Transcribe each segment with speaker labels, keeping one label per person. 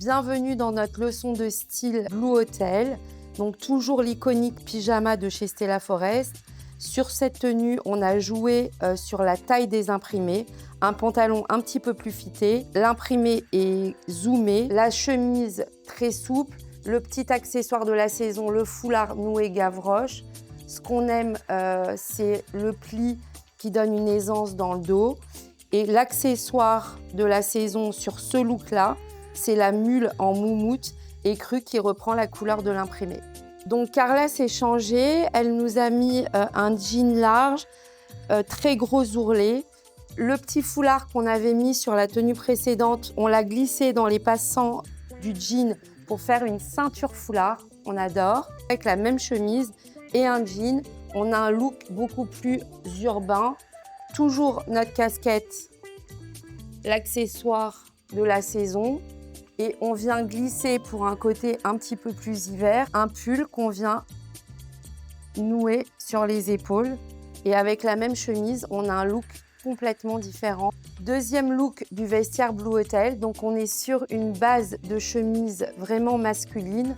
Speaker 1: Bienvenue dans notre leçon de style Blue Hotel. Donc toujours l'iconique pyjama de chez Stella Forest. Sur cette tenue, on a joué sur la taille des imprimés. Un pantalon un petit peu plus fité. L'imprimé est zoomé. La chemise très souple. Le petit accessoire de la saison, le foulard noué Gavroche. Ce qu'on aime, c'est le pli qui donne une aisance dans le dos. Et l'accessoire de la saison sur ce look-là, c'est la mule en moumoute écrue qui reprend la couleur de l'imprimé. Donc Carla s'est changée, elle nous a mis un jean large, très gros ourlet. Le petit foulard qu'on avait mis sur la tenue précédente, on l'a glissé dans les passants du jean pour faire une ceinture foulard, on adore. Avec la même chemise et un jean, on a un look beaucoup plus urbain. Toujours notre casquette, l'accessoire de la saison. Et on vient glisser pour un côté un petit peu plus hiver, un pull qu'on vient nouer sur les épaules. Et avec la même chemise, on a un look complètement différent. Deuxième look du vestiaire Blue Hotel. Donc on est sur une base de chemise vraiment masculine.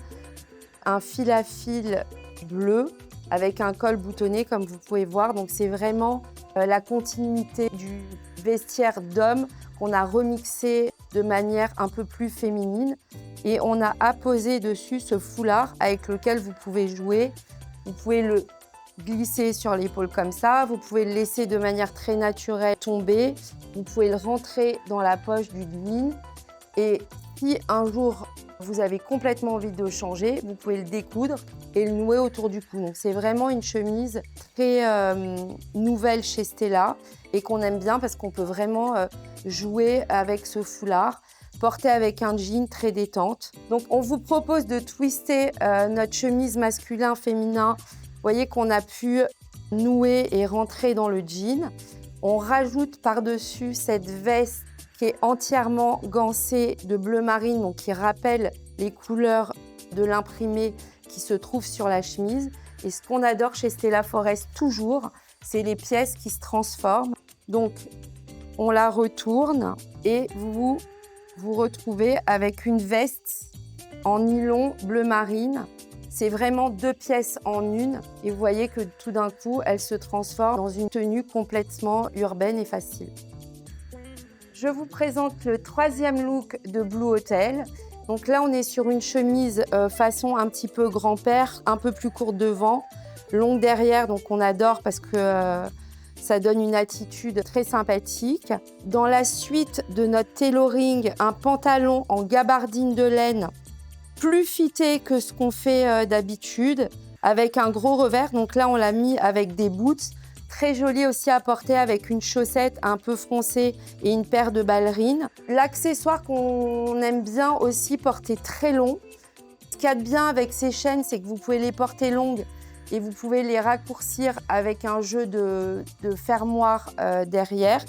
Speaker 1: Un fil à fil bleu avec un col boutonné comme vous pouvez voir. Donc c'est vraiment la continuité du vestiaire d'homme qu'on a remixé de manière un peu plus féminine. Et on a apposé dessus ce foulard avec lequel vous pouvez jouer. Vous pouvez le glisser sur l'épaule comme ça. Vous pouvez le laisser de manière très naturelle tomber. Vous pouvez le rentrer dans la poche du jean. Et si un jour vous avez complètement envie de le changer, vous pouvez le découdre et le nouer autour du cou. Donc c'est vraiment une chemise très nouvelle chez Stella et qu'on aime bien parce qu'on peut vraiment jouer avec ce foulard, porté avec un jean très détente. Donc on vous propose de twister notre chemise masculin-féminin. Vous voyez qu'on a pu nouer et rentrer dans le jean. On rajoute par-dessus cette veste qui est entièrement gancée de bleu marine, donc qui rappelle les couleurs de l'imprimé qui se trouve sur la chemise. Et ce qu'on adore chez Stella Forest toujours, c'est les pièces qui se transforment. Donc, on la retourne et vous vous retrouvez avec une veste en nylon bleu marine. C'est vraiment deux pièces en une et vous voyez que tout d'un coup, elle se transforme dans une tenue complètement urbaine et facile. Je vous présente le troisième look de Blue Hotel. Donc là, on est sur une chemise façon un petit peu grand-père, un peu plus courte devant, longue derrière, donc on adore parce que ça donne une attitude très sympathique. Dans la suite de notre tailoring, un pantalon en gabardine de laine, plus fité que ce qu'on fait d'habitude, avec un gros revers. Donc là, on l'a mis avec des boots. Très joli aussi à porter avec une chaussette un peu froncée et une paire de ballerines. L'accessoire qu'on aime bien aussi porter très long. Ce qu'il y a de bien avec ces chaînes, c'est que vous pouvez les porter longues et vous pouvez les raccourcir avec un jeu de fermoir derrière.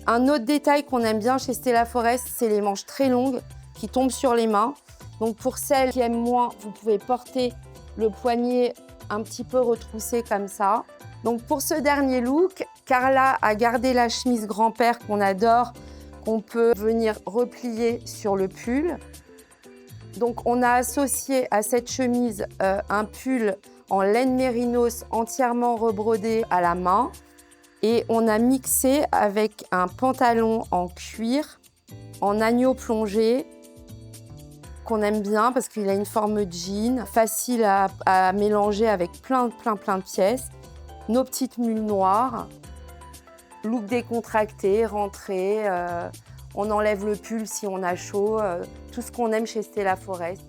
Speaker 1: Un autre détail qu'on aime bien chez Stella Forest, c'est les manches très longues qui tombent sur les mains. Donc pour celles qui aiment moins, vous pouvez porter le poignet un petit peu retroussé comme ça. Donc pour ce dernier look, Carla a gardé la chemise grand-père qu'on adore, qu'on peut venir replier sur le pull. Donc on a associé à cette chemise un pull en laine mérinos entièrement rebrodé à la main. Et on a mixé avec un pantalon en cuir, en agneau plongé, qu'on aime bien parce qu'il a une forme de jean, facile à mélanger avec plein de pièces. Nos petites mules noires, look décontracté, rentré, on enlève le pull si on a chaud, tout ce qu'on aime chez Stella Forest.